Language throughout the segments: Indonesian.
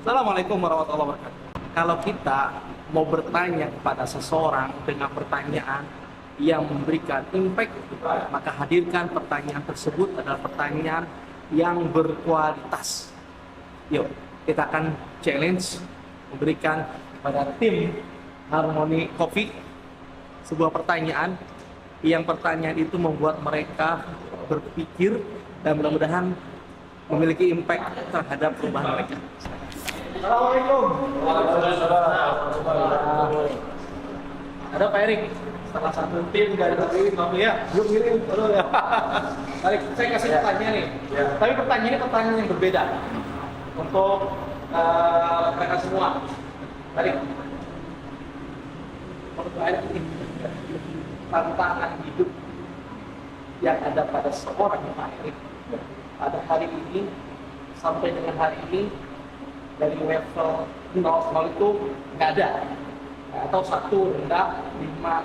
Assalamualaikum warahmatullahi wabarakatuh. Kalau kita mau bertanya kepada seseorang dengan pertanyaan yang memberikan impact, maka hadirkan pertanyaan tersebut adalah pertanyaan yang berkualitas. Yuk, kita akan challenge memberikan kepada tim Harmony Coffee sebuah pertanyaan yang pertanyaan itu membuat mereka berpikir dan mudah-mudahan memiliki impact terhadap perubahan mereka. Assalamualaikum. Ada Pak Erik, salah satu tim dari Coffee ya. Yuk kirim dulu ya. Baik, saya kasih pertanyaan nih. Ya. Tapi pertanyaan ini pertanyaan yang berbeda untuk mereka semua. Baik. Menurut Pak Erik ini tantangan hidup yang ada pada seorang Pak Erik pada hari ini sampai dengan hari ini dari level 0 itu nggak ada, atau 1 rendah, 5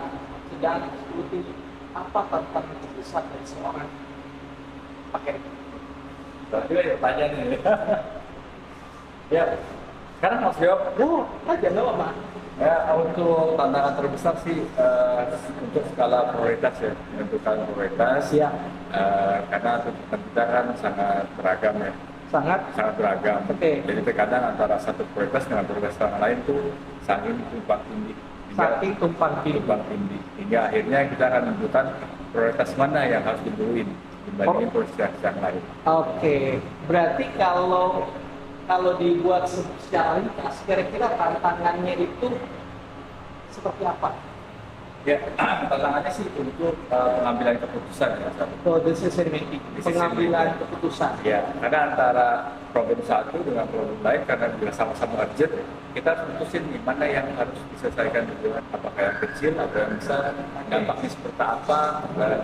sedang, 10 tinggi. Apa tantangan terbesar dari seorang Pak Erik? Berarti ya pertanyaannya ya. Sekarang Mas jawab. Aja nggak apa-apa. Ya, untuk tantangan terbesar sih untuk skala prioritas ya, menentukan prioritas ya. Karena tuntutan kita kan sangat beragam ya. Sangat beragam. Okay. Jadi terkadang antara satu prioritas dengan prioritas yang lain tuh saking tumpang tindih. Tumpang tindih. Hingga akhirnya kita akan menentukan prioritas mana yang harus diduluin dibandingin prioritas yang lain. Oke. Berarti kalau dibuat secara ringkas, kira-kira tantangannya itu seperti apa? Ya, tantangannya sih untuk pengambilan keputusan ya. Decision making, pengambilan keputusan. Ya, karena antara problem satu dengan problem lain, karena bila sama-sama urgent, kita harus putusin mana yang harus diselesaikan duluan, apakah yang kecil atau yang besar, dampaknya seperti apa, dan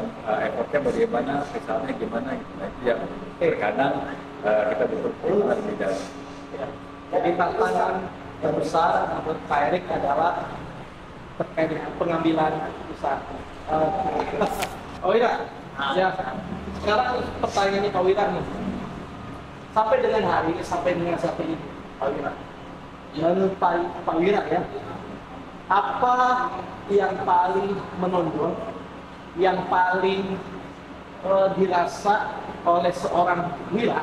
effortnya bagaimana, misalnya gimana gitu. Nah, itu yang terkadang kita butuh perhitungan lebih dalam. Ya. Jadi tantangan terbesar menurut Pak Erik adalah terkait dengan pengambilan keputusan. Pak Wira, ya. Sekarang pertanyaannya Pak Wira nih. Sampai dengan hari ini, sampai dengan saat ini, Pak Wira. Menurut Pak Wira ya, apa yang paling menonjol, yang paling dirasa oleh seorang Wira,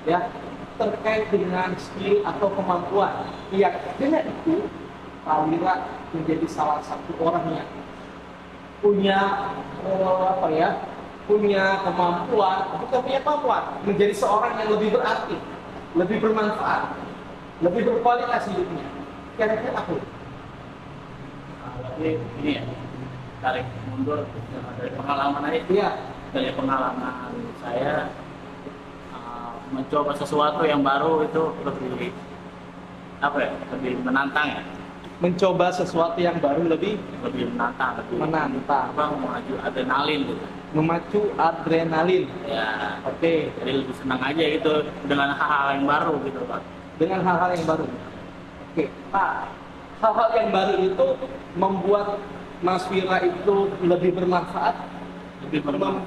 ya, terkait dengan skill atau kemampuan yang dengan itu Pak Wira menjadi salah satu orang yang punya punya kemampuan, bukan punya kemampuan, menjadi seorang yang lebih berarti, lebih bermanfaat, lebih berkualitas hidupnya. Kira-kira apa? Jadi ini ya, tarik mundur dari pengalaman aja. Iya. Dari pengalaman saya mencoba sesuatu yang baru itu lebih lebih menantang ya. Mencoba sesuatu yang baru lebih menantang, menantang. Memacu adrenalin gitu. Memacu adrenalin. Ya. Oke. Jadi lebih senang aja gitu dengan hal-hal yang baru gitu Pak. Dengan hal-hal yang baru. Oke, Pak. Hal-hal yang baru itu membuat Mas Wira itu lebih bermanfaat,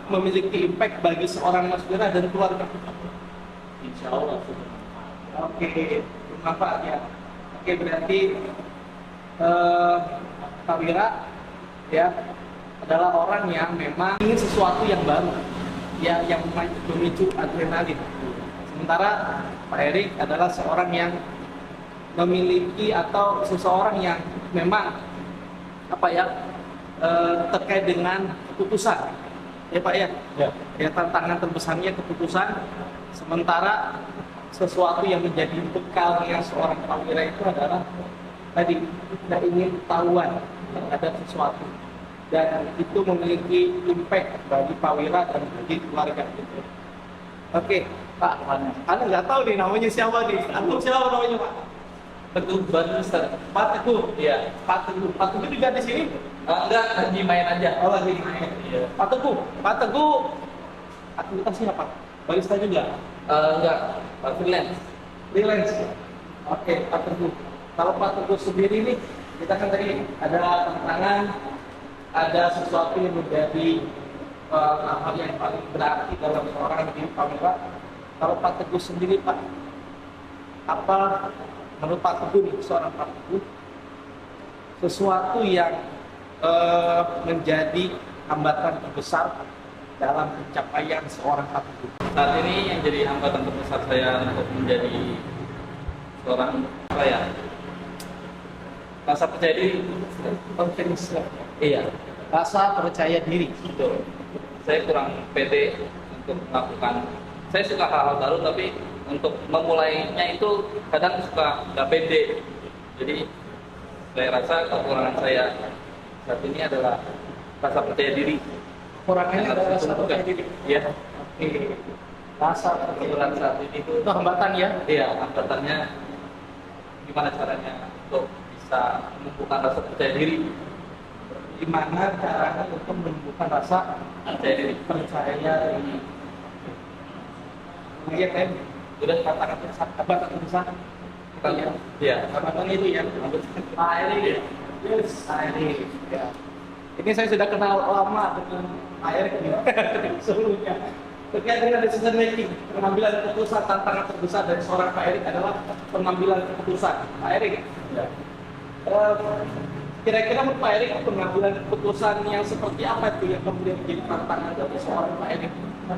memiliki impact bagi seorang Mas Wira dan keluarga. Insya Allah sudah. Oke, bermanfaat ya. Oke, berarti Pak Wira ya adalah orang yang memang ingin sesuatu yang baru, ya, yang memicu adrenalin. Sementara Pak Erik adalah seorang yang memiliki atau seseorang yang memang terkait dengan keputusan, ya Pak ya. Ya, tantangan terbesarnya keputusan. Sementara sesuatu yang menjadi bekalnya seorang Pak Wira itu adalah tadi kita ingin tahuan terhadap sesuatu, dan itu memiliki impact bagi Pak Wira dan bagi keluarga gitu. Oke, Pak, Anda nggak tahu nih namanya siapa nih? Antum siapa namanya Pak? Teguh Ustaz. Pak Teguh. Iya, Pak Teguh. Pak Teguh juga di sini? Enggak, lagi main aja. Oh, lagi main. Iya. Pak Teguh. Aktivitasnya apa? Barista juga? Enggak, freelance. Freelance. Oke, Pak Teguh. Kalau Pak Teguh sendiri nih, kita kan tadi ada tantangan, ada sesuatu yang menjadi hal yang paling berarti dalam seorang hidup Pak Wira. Kalau Pak Teguh sendiri Pak, apa menurut Pak Teguh nih, seorang Pak Teguh, sesuatu yang menjadi hambatan terbesar dalam pencapaian seorang Pak Teguh? Saat ini yang jadi hambatan terbesar saya untuk menjadi seorang apa ya, rasa percaya diri. Confidence level. Iya, Rasa percaya diri. betul. Saya kurang pede untuk melakukan. Saya suka hal-hal baru, tapi untuk memulainya itu kadang suka nggak pede. Jadi saya rasa kekurangan saya saat ini adalah rasa percaya diri. Kurangnya Yang adalah harus rasa ditumbuhkan. percaya diri. Iya, Oke. Rasa kebetulan saat ini itu hambatan ya. iya, hambatannya gimana caranya untuk bisa menumbuhkan rasa percaya diri. Gimana caranya untuk menumbuhkan rasa Percaya diri. percaya diri? Kemudian kan udah katakan hambatan terbesar. Iya. Iya. Hambatan itu ya. Pak Erik. Yes, Pak Erik. Ya. Ini saya sudah kenal lama dengan Pak Erik nih. Sebelumnya. Terkait dengan decision making, pengambilan keputusan, tantangan terbesar dari seorang Pak Erik adalah pengambilan keputusan. Pak Erik, Ya. kira-kira menurut Pak Erik pengambilan keputusan yang seperti apa itu yang kemudian menjadi tantangan dari seorang Pak Erik?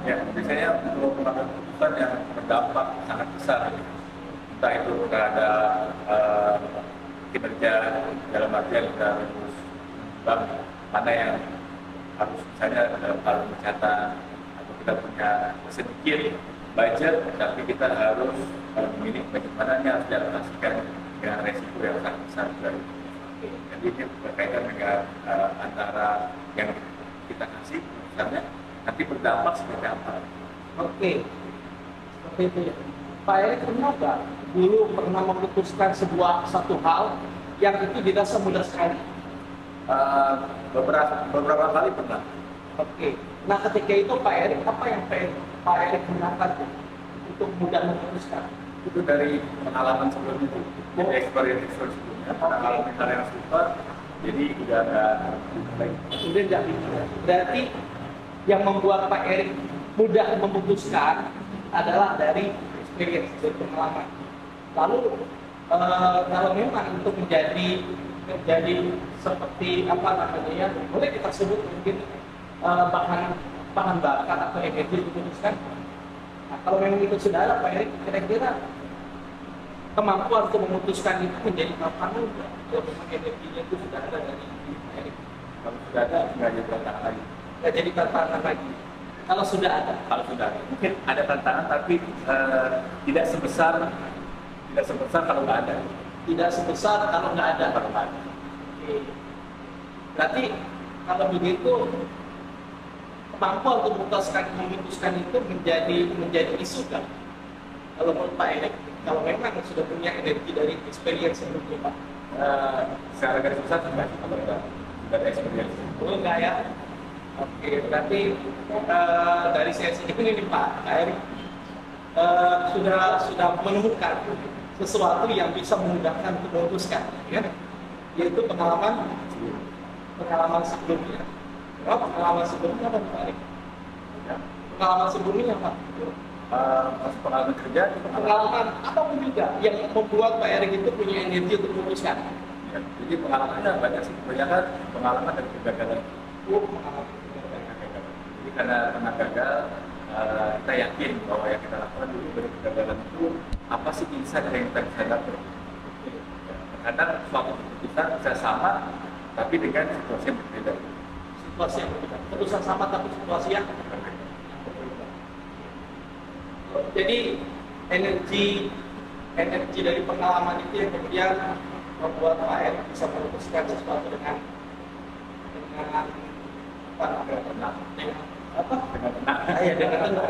Ya, biasanya untuk mengambil keputusan yang berdampak sangat besar, entah itu terhadap kinerja dalam artian kita harus bang mana yang harus misalnya dalam hal mencatat atau kita punya sedikit budget, tapi kita harus memilih bagaimana ini harus dialokasikan dengan resiko yang sangat besar dari. Jadi ini berkaitan dengan antara yang kita kasih misalnya nanti berdampak seperti apa. Oke, seperti itu ya. Pak Erik pernah nggak dulu pernah memutuskan satu hal yang itu dirasa mudah sekali? Beberapa kali pernah. Oke. Nah ketika itu Pak Erik apa yang Pak Erik gunakan tuh untuk mudah memutuskan? Itu dari pengalaman sebelumnya itu, jadi experience sebelumnya. Kalau misalnya yang super, jadi udah nggak baik. Kemudian nggak bisa. Berarti yang membuat Pak Erik mudah memutuskan adalah dari experience, dari pengalaman. Lalu kalau memang untuk menjadi seperti apa namanya ya, boleh kita sebut mungkin bahan bakar atau energi diputuskan. Nah, kalau memang itu sudah ada Pak Erik, kira-kira kemampuan untuk memutuskan itu menjadi kapan enggak? Kalau memang energinya itu sudah ada dari Pak Erik. Kalau sudah ada nggak jadi tantangan lagi. Nggak jadi tantangan lagi. Kalau sudah ada, Kalau sudah ada, mungkin ada tantangan tapi tidak sebesar kalau nggak ada. tidak sebesar kalau nggak ada. Kalau nggak ada. Oke. Berarti kalau begitu kemampuan untuk memutuskan itu menjadi isu kan? Kalau menurut Pak Erik, kalau memang sudah punya energi dari experience sebelumnya Pak. Secara garis besar enggak sih kalau sudah ada experience. Oh enggak ya? Oke, berarti dari sesi ini nih Pak Erik sudah menemukan sesuatu yang bisa memudahkan untuk memutuskan, ya? Yaitu pengalaman sebelumnya. Oh, pengalaman sebelumnya apa Pak Erik? Ya. Pengalaman sebelumnya apa? Pas pengalaman kerja, Pengalaman apapun juga yang membuat Pak Erik itu punya energi untuk memutuskan. ya, jadi pengalamannya banyak sih, kebanyakan pengalaman dan kegagalan. Pengalaman. Jadi karena pernah gagal, kita yakin bahwa yang kita lakukan dulu dari kegagalan itu apa sih insight yang kita bisa dapat. Kadang suatu keputusan bisa sama, tapi dengan situasi yang berbeda. Situasi yang berbeda. Keputusan sama tapi situasi yang berbeda. Jadi energi dari pengalaman itu yang kemudian membuat Pak Erik bisa memutuskan sesuatu dengan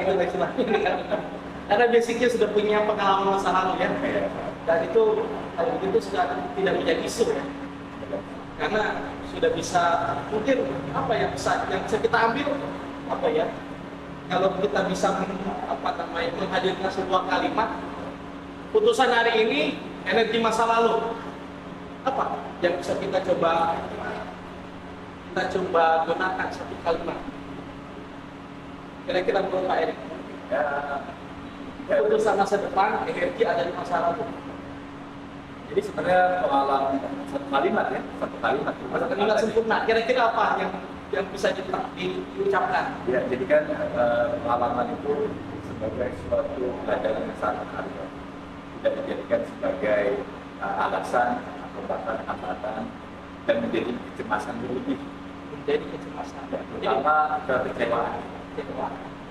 itu istilahnya. Karena basicnya sudah punya pengalaman masa lalu ya, dan itu kalau begitu sudah tidak menjadi isu ya, karena sudah bisa mungkin yang bisa kita ambil apa ya, kalau kita bisa menghadirkan sebuah kalimat putusan hari ini energi masa lalu apa yang bisa kita coba gunakan satu kalimat kira-kira menurut Pak Erik. Ya, keputusan masa depan, energi ada di masa lalu. Jadi sebenarnya pengalaman satu kalimat ya, satu kalimat. Masa kalimat sempurna. Kira-kira apa yang bisa diucapkan? Ya, jadi kan pengalaman itu sebagai suatu pelajaran yang sangat berharga. Tidak dijadikan sebagai alasan atau bahkan hambatan dan menjadi kecemasan berlebih. Menjadi kecemasan. Terutama kekecewaan.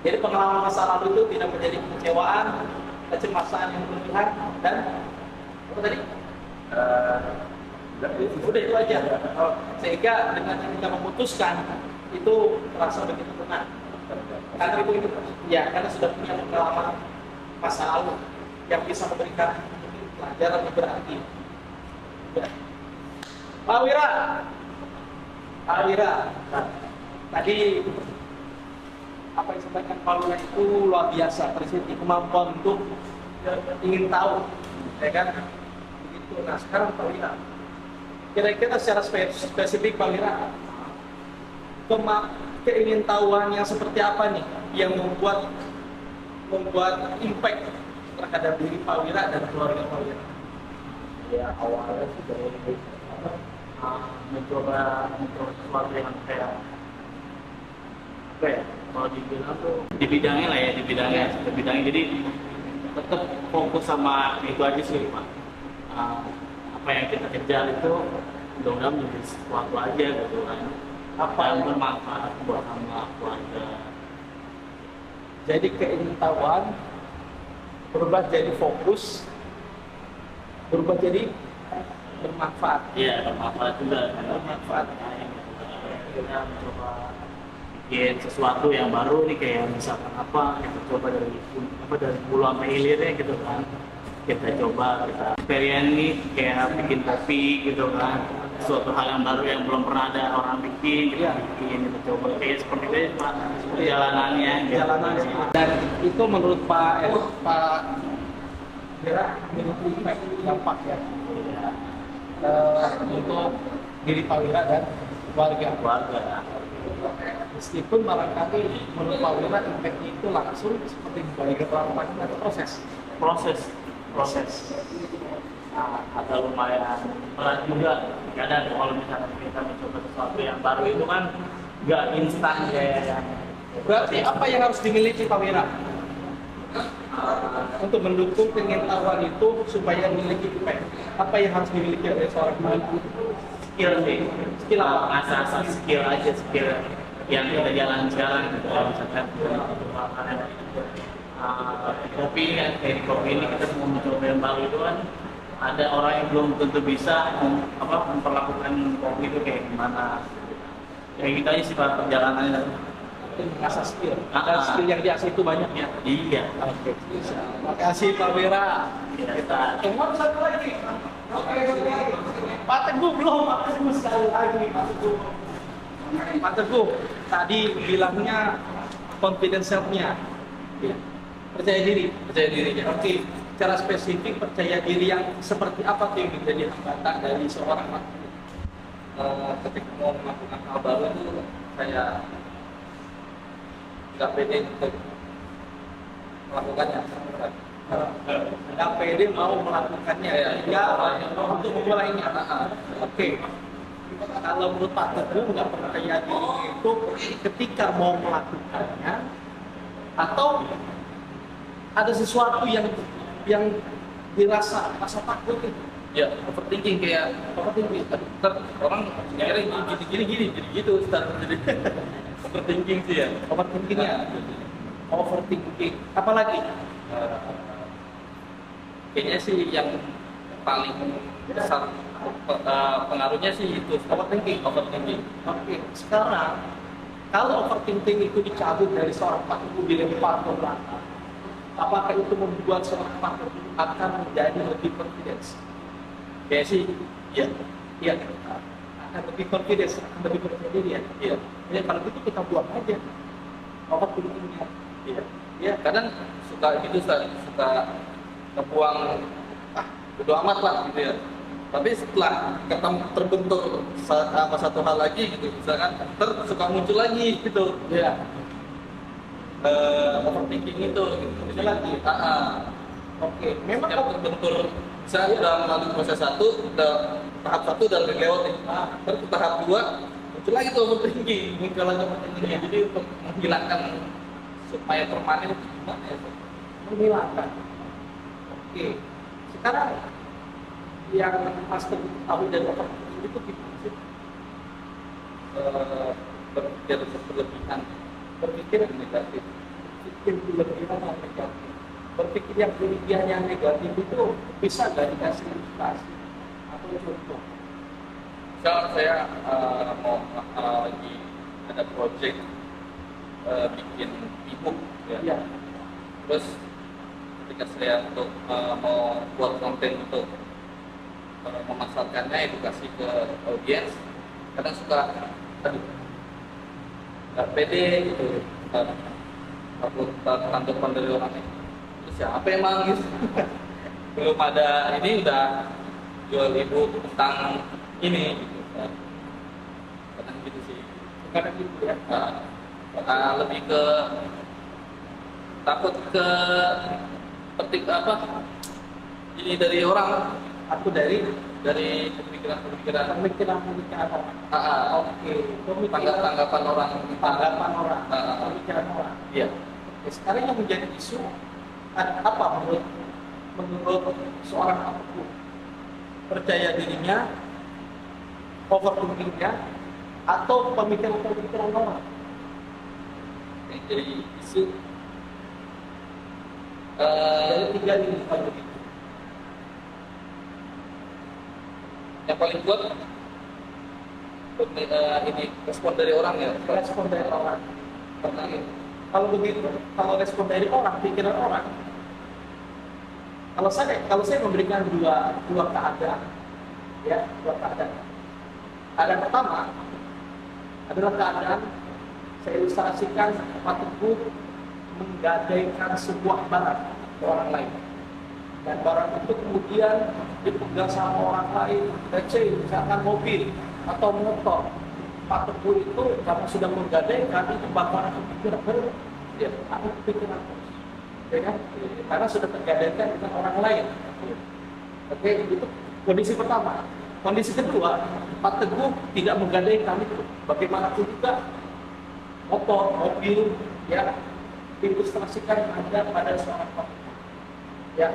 Jadi pengalaman masa lalu itu tidak menjadi kekecewaan, kecemasan yang berlebihan dan apa tadi? Udah itu aja. Sehingga dengan kita memutuskan itu terasa begitu tenang. Karena itu ya karena sudah punya pengalaman masa lalu yang bisa memberikan pelajaran yang berarti. Ya. Pak Wira, tadi apa yang disampaikan Pak Wira itu luar biasa, presisi kemampuan untuk ingin tahu, ya kan? Begitu. Nah sekarang Pak Wira, kira-kira secara spesifik Pak Wira, keingintahuan yang seperti apa nih yang membuat impact terhadap diri Pak Wira dan keluarga Pak Wira? Ya awalnya sih dari mencoba sesuatu yang kayak apa ya, kalau dibilang tuh di bidangnya jadi tetap fokus sama itu aja sih Pak. Apa yang kita kejar itu mudah-mudahan menjadi sesuatu aja gitu kan, apa yang bermanfaat buat sama keluarga. Jadi keingintahuan berubah jadi fokus, berubah jadi bermanfaat. Iya, bermanfaat juga kan. Bermanfaat. Kita mencoba bikin sesuatu yang baru nih, kayak misalkan apa kita coba dari hulu sampai hilirnya gitu kan. Kita coba, kita experience nih kayak bikin kopi gitu kan, suatu hal yang baru yang belum pernah ada orang bikin, kita bikin, kita coba kayak seperti itu Pak, perjalanannya gitu. Dan itu menurut Pak Wira memiliki impact, dampak ya untuk diri Pak Wira dan keluarga. Meskipun barangkali menurut Pak Wira impact itu langsung seperti bagi keterangan atau proses. Nah, agak lumayan berat juga. Kadang kalau misalkan kita mencoba sesuatu yang baru itu kan nggak instan kayak yang. Berarti apa yang harus dimiliki Pak Wira untuk mendukung pengetahuan itu supaya memiliki impact? Apa yang harus dimiliki oleh seorang pemimpin? Skill apa? Asal skill aja, skill yang kita jalan sekarang gitu. Misalkan kopi ini kan, kayak di kopi ini kita mau mencoba yang baru itu kan ada orang yang belum tentu bisa memperlakukan kopi itu kayak gimana. Kayak gitu aja sih Pak perjalanannya. Mengasah skill. Dan skill yang diasah itu banyak ya. Iya. Oke. Terima kasih Pak Wira. Kita Satu lagi. Oke. Pak Teguh belum. Pak Teguh sekali lagi. Pak Teguh tadi bilangnya confidentialnya. Ya. Percaya diri. Oke. Secara spesifik percaya diri yang seperti apa tuh yang menjadi hambatan dari seorang Pak? Ketika mau melakukan hal baru itu saya nggak pede untuk melakukannya. Nggak pede mau melakukannya, ya untuk memulainya. Oke. Kalau menurut Pak Teguh nggak percaya diri itu ketika mau melakukannya atau ada sesuatu yang dirasa takut itu. Ya, overthinking kayak orang mikirnya gini jadi gitu jadi overthinking sih ya. Overthinking. Apalagi? Kayaknya sih yang paling besar pengaruhnya sih itu overthinking. Oke. Sekarang kalau overthinking itu dicabut dari seorang Pak Teguh dilempar ke belakang, apakah itu membuat seorang Pak Teguh akan menjadi lebih confidence? Kayak sih, Iya. Akan lebih confidence, akan lebih percaya diri ya. iya. Ya kalau gitu kita buang aja overthinkingnya. Iya, kadang suka gitu, suka ngebuang bodo amat lah gitu ya. Tapi setelah terbentur sama satu hal lagi gitu, misalkan suka muncul lagi gitu. Iya. overthinking itu gitu. Itu lagi. Oke, memang Setiap betul-betul saya udah melalui proses satu, udah tahap satu udah lewat nih. Terus ke tahap 2 muncul lagi tuh overthinking. muncul lagi overthinking. Jadi untuk menghilangkan supaya permanen itu gimana ya? Menghilangkan. Oke, sekarang yang Mas tahu dari overthinking itu gimana sih? Berpikir berlebihan, Berpikir yang negatif. berpikir berlebihan yang negatif. Berpikir yang berlebihan yang negatif itu bisa nggak dikasih ilustrasi atau contoh? Misal saya mau lagi ada project bikin ebook ya. Ya, Terus ketika saya untuk mau buat konten untuk memasarkannya, edukasi ke audiens, kadang suka aduh nggak pede gitu, takut tanggapan dari orangnya. Terus siapa emang gitu? Belum ada ini udah jual ibu tentang ini gitu. Kadang gitu sih. kadang gitu ya. Lebih ke takut ke petik apa ini dari orang, Aku dari pemikiran pemikiran orang. Oke, tanggapan orang tanggapan orang, Ah. pemikiran orang. iya. Oke, sekarang yang menjadi isu apa menurut seorang apapun, percaya dirinya, overthinkingnya, atau pemikiran orang. Yang jadi isu Dari tiga ini kalau begitu. yang paling kuat ini respon dari orang ya. Respon dari orang. Karena Kalau begitu, kalau respon dari orang, pikiran orang, kalau saya memberikan dua keadaan, ya, dua keadaan. Keadaan pertama adalah keadaan saya ilustrasikan Pak Teguh menggadaikan sebuah barang ke orang lain, dan barang itu kemudian dipegang sama orang lain, let's say misalkan mobil atau motor. Pak Teguh itu karena sudah menggadaikan itu bakalan kepikiran ya, aku kepikiran terus, ya kan? Karena sudah tergadaikan dengan orang lain. Oke, itu kondisi pertama. Kondisi kedua, Pak Teguh tidak menggadaikan itu. Bagaimanapun juga motor, mobil, ya, diilustrasikan ada pada seorang Pak Teguh. Ya,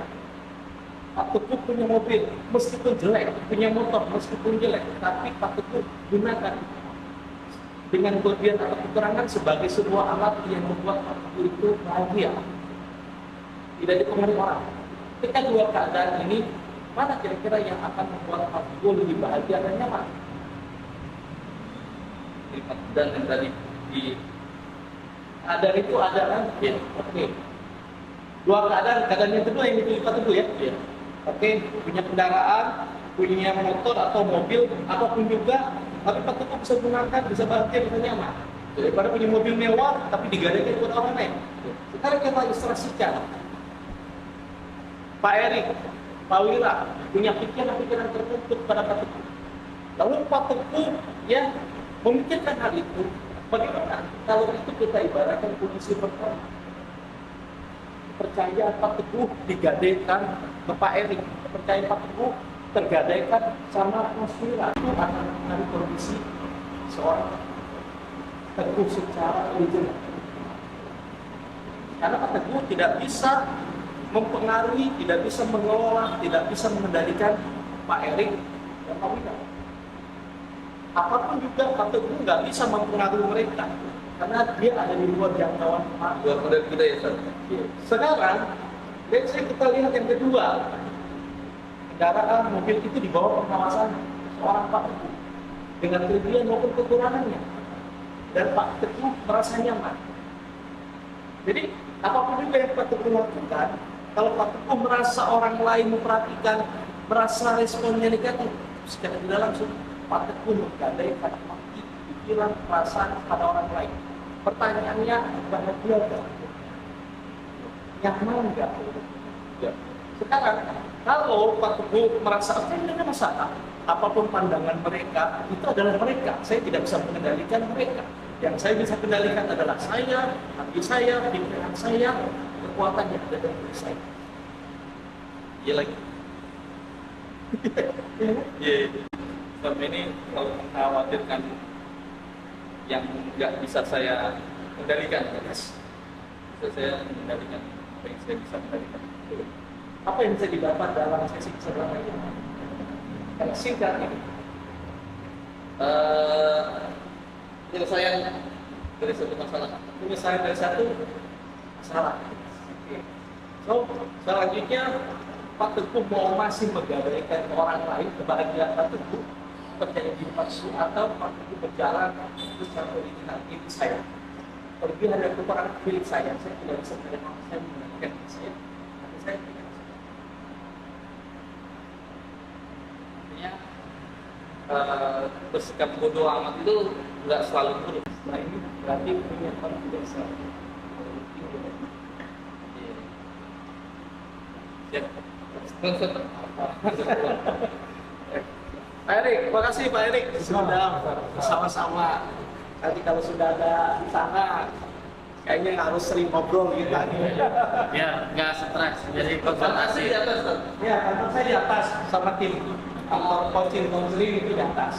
Pak Teguh punya mobil, meskipun jelek, punya motor, meskipun jelek, tapi Pak Teguh gunakan dengan kelebihan atau kekurangan sebagai sebuah alat yang membuat Pak Teguh itu bahagia, tidak dipengaruhi orang. Ketika dua keadaan ini, mana kira-kira yang akan membuat Pak Teguh lebih bahagia dan nyaman? dan yang tadi di Ada itu ada kan? Ya. Oke. Dua keadaan yang kedua yang dipilih Pak Teguh ya. ya, Oke, punya kendaraan, punya motor atau mobil, apapun juga, tapi Pak Teguh bisa gunakan, bisa bahagia, bisa nyaman. Daripada punya mobil mewah, tapi digadaikan buat orang lain. Sekarang kita ilustrasikan. Pak Erik, Pak Wira, punya pikiran-pikiran tertentu pada Pak Teguh. Lalu Pak Teguh ya memikirkan hal itu. Bagaimana kalau itu kita ibaratkan kondisi pertama? Percaya Pak Teguh digadaikan ke Pak Erik, percaya Pak Teguh tergadaikan sama Mas Wira. Itu akan mengenai kondisi seorang Teguh secara original. Karena Pak Teguh tidak bisa mempengaruhi, tidak bisa mengelola, tidak bisa mengendalikan Pak Erik dan Pak Wira. Apapun juga Pak Teguh nggak bisa mempengaruhi mereka karena dia ada di luar jangkauan Pak. buat model kita ya Ustaz. Sekarang, let's say kita lihat yang kedua, kendaraan mobil itu di bawah pengawasan seorang Pak Teguh dengan kelebihan maupun kekurangannya, dan Pak Teguh merasa nyaman. Jadi apapun juga yang Pak Teguh lakukan, kalau Pak Teguh merasa orang lain memperhatikan, merasa responnya negatif, secara tidak langsung Pak Teguh menggadaikan pikiran, perasaan pada orang lain. Pertanyaannya, bahagia nggak? Nyaman nggak? Ya. Sekarang, kalau Pak Teguh merasa, oke, ini ada masalah, apapun pandangan mereka, itu adalah mereka. Saya tidak bisa mengendalikan mereka. Yang saya bisa kendalikan adalah saya, hati saya, pikiran saya, kekuatan yang ada dalam diri saya. Iya lagi. Iya. Selama ini kalau mengkhawatirkan yang nggak bisa saya kendalikan, bisa saya kendalikan apa yang saya bisa kendalikan. Apa yang bisa didapat dalam sesi keselamatan ini? Yang singkat ini. Penyelesaian dari satu masalah. Penyelesaian dari satu masalah. Oke. So, selanjutnya Pak Teguh mau masih menggadaikan orang lain kebahagiaan Pak Teguh percaya diri palsu atau Pak Teguh berjalan secara original ini saya. Kelebihan dan kekurangan milik saya tidak bisa mengendalikan saya mengendalikan diri saya, tapi saya tidak bisa. Artinya bersikap bodoh amat itu nggak selalu buruk. Nah ini berarti punya confidence. Siap. Pak Erik, terima kasih Pak Erik sudah bersama-sama. Nanti kalau sudah ada di sana, kayaknya harus sering ngobrol kita. Ya, nggak stres. Jadi konsultasi. Di atas, Ustaz. Ya, kantor saya di atas sama tim. Kantor coaching konseling itu di atas.